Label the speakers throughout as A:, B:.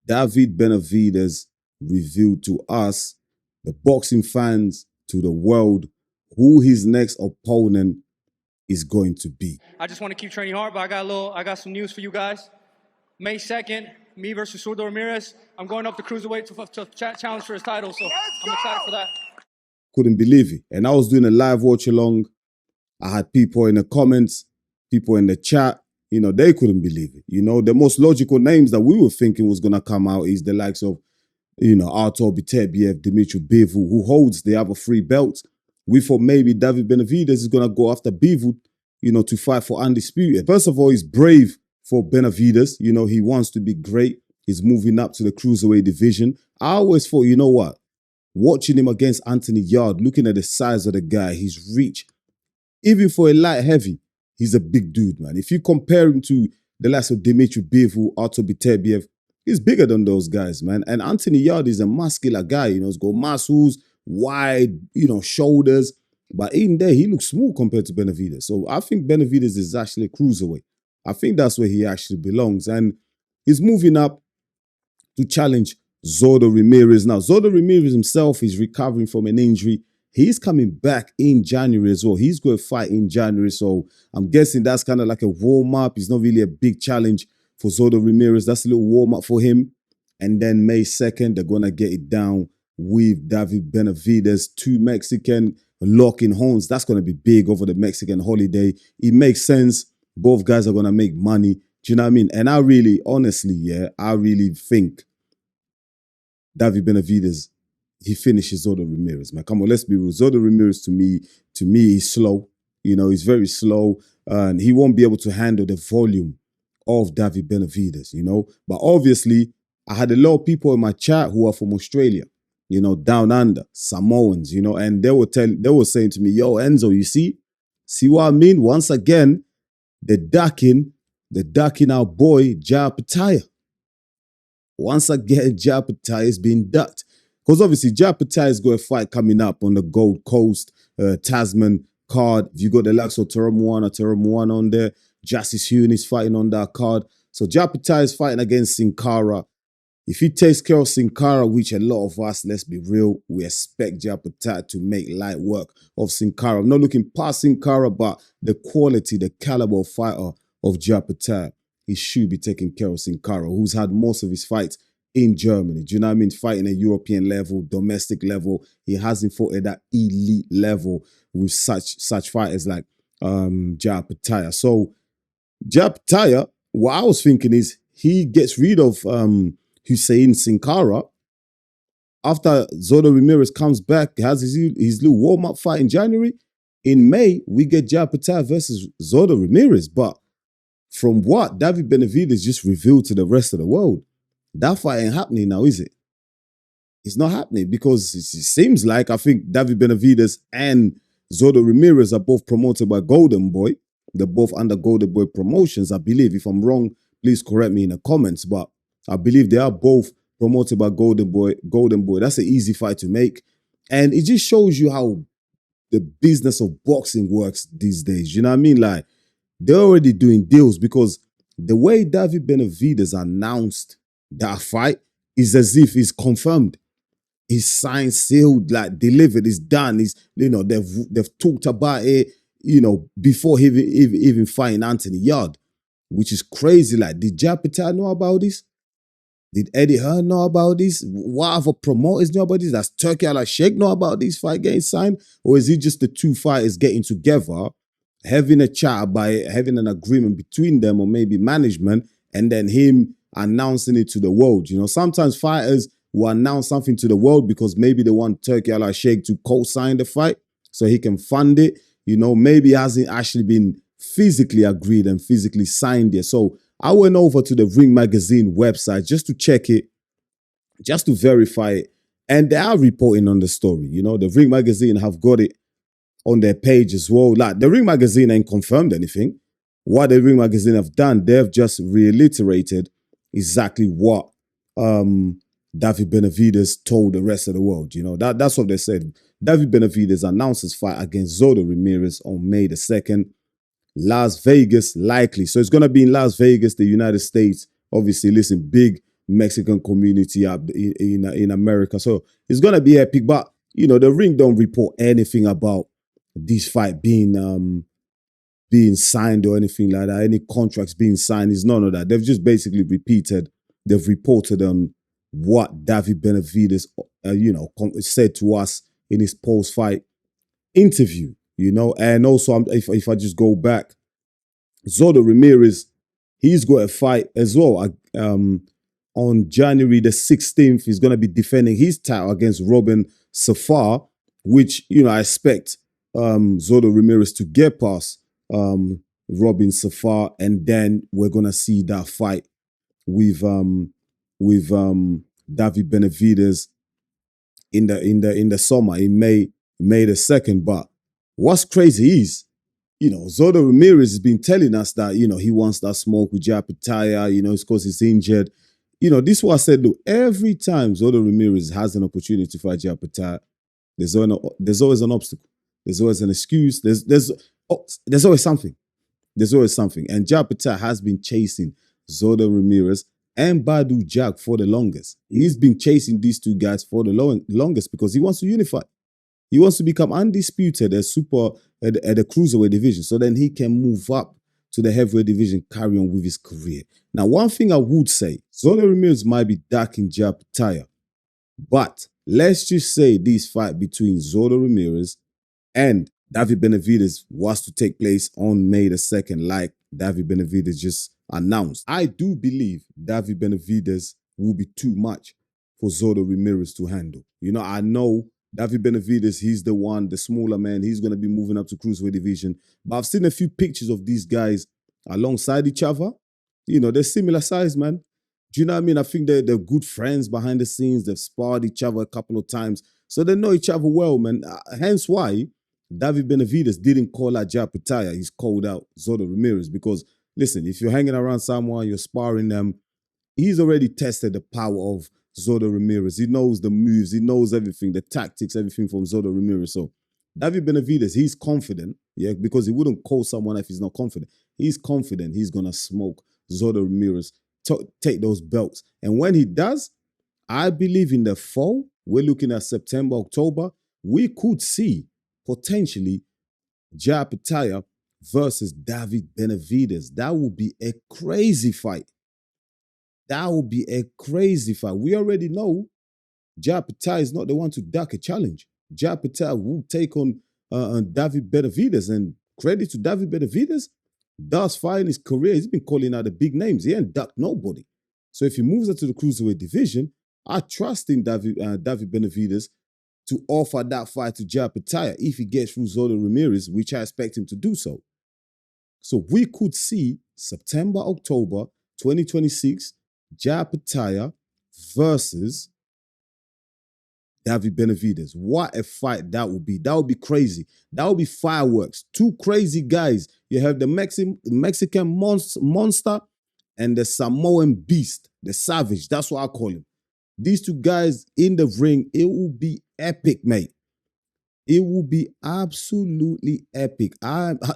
A: David Benavidez revealed to us, the boxing fans, to the world, who his next opponent is going to be.
B: I just want to keep training hard, but I got some news for you guys. May 2nd, me versus Zurdo Ramirez. I'm going up to cruiserweight to challenge for his title, so I'm excited for that.
A: Couldn't believe it. And I was doing a live watch along. I had people in the comments, people in the chat, they couldn't believe it. The most logical names that we were thinking was going to come out is the likes of, Opetaia, Dimitri Bivol, who holds the other 3 belts. We thought maybe David Benavidez is going to go after Bivol, to fight for undisputed. First of all, he's brave for Benavidez. He wants to be great. He's moving up to the cruiserweight division. I always thought, you know what? Watching him against Anthony Yarde, looking at the size of the guy, his reach, even for a light heavy, he's a big dude, man. If you compare him to the likes of Dimitri Bivol, Opetaia, he's bigger than those guys, man. And Anthony Yarde is a muscular guy, he's got muscles, wide, shoulders. But in there, he looks small compared to Benavidez. So I think Benavidez is actually a cruiserweight. I think that's where he actually belongs. And he's moving up to challenge Zurdo Ramirez. Now, Zurdo Ramirez himself is recovering from an injury. He's coming back in January as well. He's going to fight in January. So I'm guessing that's kind of like a warm-up. It's not really a big challenge for Zurdo Ramirez. That's a little warm-up for him. And then May 2nd, they're going to get it down with David Benavidez, 2 Mexican locking horns. That's going to be big over the Mexican holiday. It makes sense. Both guys are going to make money. Do you know what I mean? And I really, honestly, I really think David Benavidez, he finishes Zurdo Ramirez, man. Come on, let's be real. Zurdo Ramirez, to me, he's slow. He's very slow. And he won't be able to handle the volume of David Benavidez, But obviously, I had a lot of people in my chat who are from Australia, down under, Samoans, and they were saying to me, yo, Enzo, you see what I mean? Once again, they're ducking our boy, Opetaia. Once again, Opetaia is being ducked. Because obviously, Opetaia has got a fight coming up on the Gold Coast, Tasman card. You got the likes of Taramuana on there. Justice Hune is fighting on that card. So Opetaia is fighting against Sin Cara. If he takes care of Sin Cara, which a lot of us, let's be real, we expect Opetaia to make light work of Sin Cara. I'm not looking past Sin Cara, but the quality, the caliber of fighter of Opetaia, he should be taking care of Sin Cara, who's had most of his fights in Germany. Do you know what I mean? Fighting at European level, domestic level. He hasn't fought at that elite level with such fighters like Opetaia. So Opetaia, what I was thinking is he gets rid of Hussein Sin Cara. After Zurdo Ramirez comes back, has his little warm-up fight in January. In May, we get Opetaia versus Zurdo Ramirez. But from what David Benavidez just revealed to the rest of the world, that fight ain't happening now, is it? It's not happening because it seems like, I think David Benavidez and Zurdo Ramirez are both promoted by Golden Boy. They're both under Golden Boy Promotions, I believe. If I'm wrong, please correct me in the comments. But I believe they are both promoted by Golden Boy. That's an easy fight to make. And it just shows you how the business of boxing works these days. You know what I mean? Like, they're already doing deals because the way David Benavidez announced that fight is as if it's confirmed. He's signed, sealed, like delivered, it's done. They've talked about it, before he even fighting Anthony Yarde, which is crazy. Like, did Opetaia know about this? Did Eddie Hearn know about this? What other promoters know about this? Does Turki Al-Sheikh know about this fight getting signed? Or is it just the 2 fighters getting together, having a chat about it, having an agreement between them or maybe management, and then him announcing it to the world? Sometimes fighters will announce something to the world because maybe they want Turki Al-Sheikh to co-sign the fight so he can fund it. Maybe it hasn't actually been physically agreed and physically signed yet. So I went over to the Ring Magazine website just to check it, just to verify it. And they are reporting on the story. The Ring Magazine have got it on their page as well. Like, the Ring Magazine ain't confirmed anything. What the Ring Magazine have done, they've just reiterated exactly what David Benavidez told the rest of the world. That's what they said. David Benavidez announced his fight against Zurdo Ramirez on May the 2nd. Las Vegas, likely. So it's going to be in Las Vegas, the United States. Obviously, listen, big Mexican community up in America. So it's gonna be epic. But the ring don't report anything about this fight being signed or anything like that. Any contracts being signed is none of that. They've just basically they've reported on what David Benavidez, said to us in his post-fight interview. And also if I just go back, Zurdo Ramirez, he's got a fight as well. On January the 16th, he's going to be defending his title against Robin Safar, which, I expect Zurdo Ramirez to get past Robin Safar, and then we're going to see that fight with David Benavidez in the summer, in May the 2nd. But what's crazy is, Zurdo Ramirez has been telling us that, he wants that smoke with Opetaia, it's because he's injured. This is what I said, look, every time Zurdo Ramirez has an opportunity to fight Opetaia, there's always an obstacle. There's always an excuse. There's always something. There's always something. And Opetaia has been chasing Zurdo Ramirez and Badu Jack for the longest. He's been chasing these two guys for the longest because he wants to unify. He wants to become undisputed at the cruiserweight division, so then he can move up to the heavyweight division, carry on with his career. Now, one thing I would say, Zurdo Ramirez might be ducking Opetaia, but let's just say this fight between Zurdo Ramirez and David Benavidez was to take place on May the 2nd, like David Benavidez just announced. I do believe David Benavidez will be too much for Zurdo Ramirez to handle. I know David Benavidez, he's the smaller man. He's going to be moving up to cruiserweight division. But I've seen a few pictures of these guys alongside each other. They're similar size, man. Do you know what I mean? I think they're good friends behind the scenes. They've sparred each other a couple of times. So they know each other well, man. Hence why David Benavidez didn't call out Opetaia. He's called out Zurdo Ramirez because, listen, if you're hanging around someone, you're sparring them, he's already tested the power of Zurdo Ramirez. He knows the moves. He knows everything, the tactics, everything from Zurdo Ramirez. So David Benavidez, he's confident, because he wouldn't call someone if he's not confident. He's confident he's going to smoke Zurdo Ramirez, take those belts. And when he does, I believe in the fall, we're looking at September, October, we could see potentially Opetaia versus David Benavidez. That would be a crazy fight. That would be a crazy fight. We already know Opetaia is not the one to duck a challenge. Opetaia will take on David Benavidez. And credit to David Benavidez, thus far in his career, he's been calling out the big names. He ain't ducked nobody. So if he moves up to the cruiserweight division, I trust in David Benavidez to offer that fight to Opetaia if he gets through Zurdo Ramirez, which I expect him to do so. So we could see September, October 2026, Opetaia versus David Benavidez. What a fight that would be. That would be crazy. That would be fireworks. Two crazy guys. You have the Mexican monster and the Samoan beast, the savage. That's what I call him. These two guys in the ring, it will be epic, mate. It will be absolutely epic.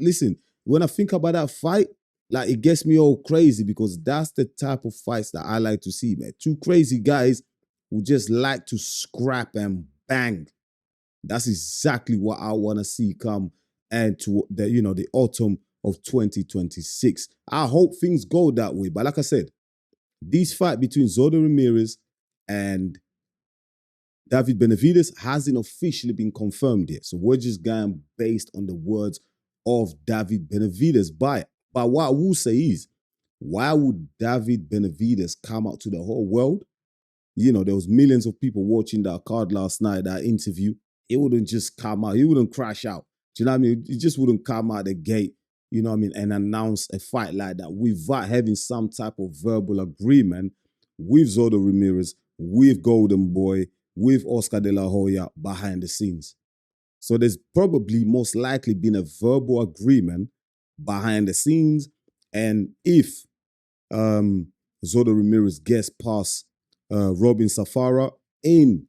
A: Listen, when I think about that fight, like, it gets me all crazy because that's the type of fights that I like to see, man. Two crazy guys who just like to scrap and bang. That's exactly what I want to see come and to the autumn of 2026. I hope things go that way. But like I said, this fight between Zurdo Ramirez and David Benavidez hasn't officially been confirmed yet. So we're just going based on the words of David Benavidez. But what I will say is, why would David Benavidez come out to the whole world? There was millions of people watching that card last night, that interview. It wouldn't just come out. He wouldn't crash out. Do you know what I mean? It just wouldn't come out the gate, and announce a fight like that without having some type of verbal agreement with Zurdo Ramirez, with Golden Boy, with Oscar De La Hoya behind the scenes. So there's probably most likely been a verbal agreement behind the scenes. And if Zurdo Ramirez gets past Robin Safara in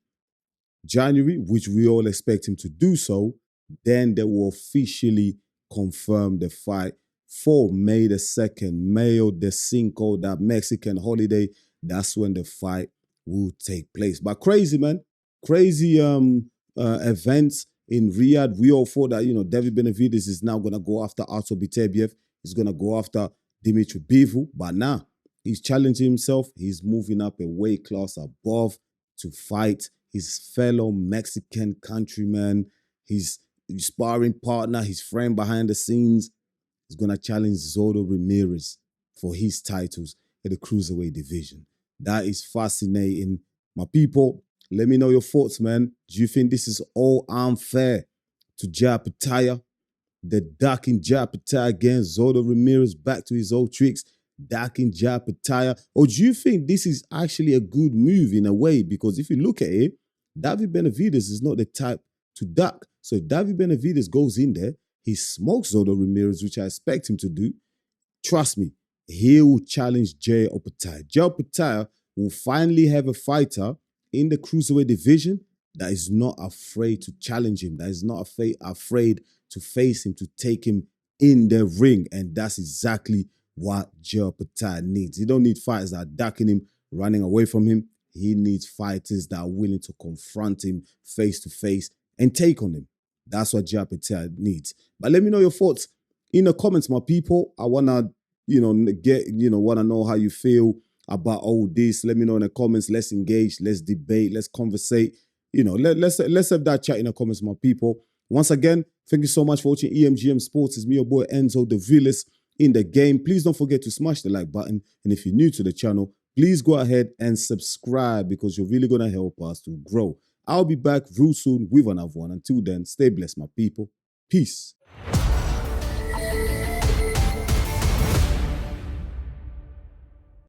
A: January, which we all expect him to do so, then they will officially confirm the fight for May the 2nd, Mayo de Cinco, that Mexican holiday that's when the fight will take place. But crazy, man. Crazy events in Riyadh. We all thought that, David Benavidez is now going to go after Artur Beterbiev. He's going to go after Dimitri Bivol. But now, he's challenging himself. He's moving up a weight class above to fight his fellow Mexican countryman, his sparring partner, his friend behind the scenes. He's going to challenge Zurdo Ramirez for his titles in the cruiserweight division. That is fascinating. My people, let me know your thoughts, man. Do you think this is all unfair to Opetaia? The ducking Opetaia against Zurdo Ramirez back to his old tricks, ducking Opetaia? Or do you think this is actually a good move in a way? Because if you look at it, David Benavidez is not the type to duck. So if David Benavidez goes in there, he smokes Zurdo Ramirez, which I expect him to do. Trust me, he will challenge Opetaia. Opetaia will finally have a fighter in the cruiserweight division that is not afraid to challenge him, that is not afraid to face him, to take him in the ring. And that's exactly what Opetaia needs. He don't need fighters that are ducking him, running away from him. He needs fighters that are willing to confront him face to face and take on him. That's what Opetaia needs. But let me know your thoughts in the comments, my people. I wanna, wanna know how you feel about all this. Let me know in the comments. Let's engage. Let's debate. Let's conversate. Let's have that chat in the comments, my people. Once again, thank you so much for watching EMGM Sports. It's me, your boy Enzo the realest in the game. Please don't forget to smash the like button. And if you're new to the channel, please go ahead and subscribe because you're really going to help us to grow. I'll be back real soon with another one. Until then, stay blessed, my people. Peace.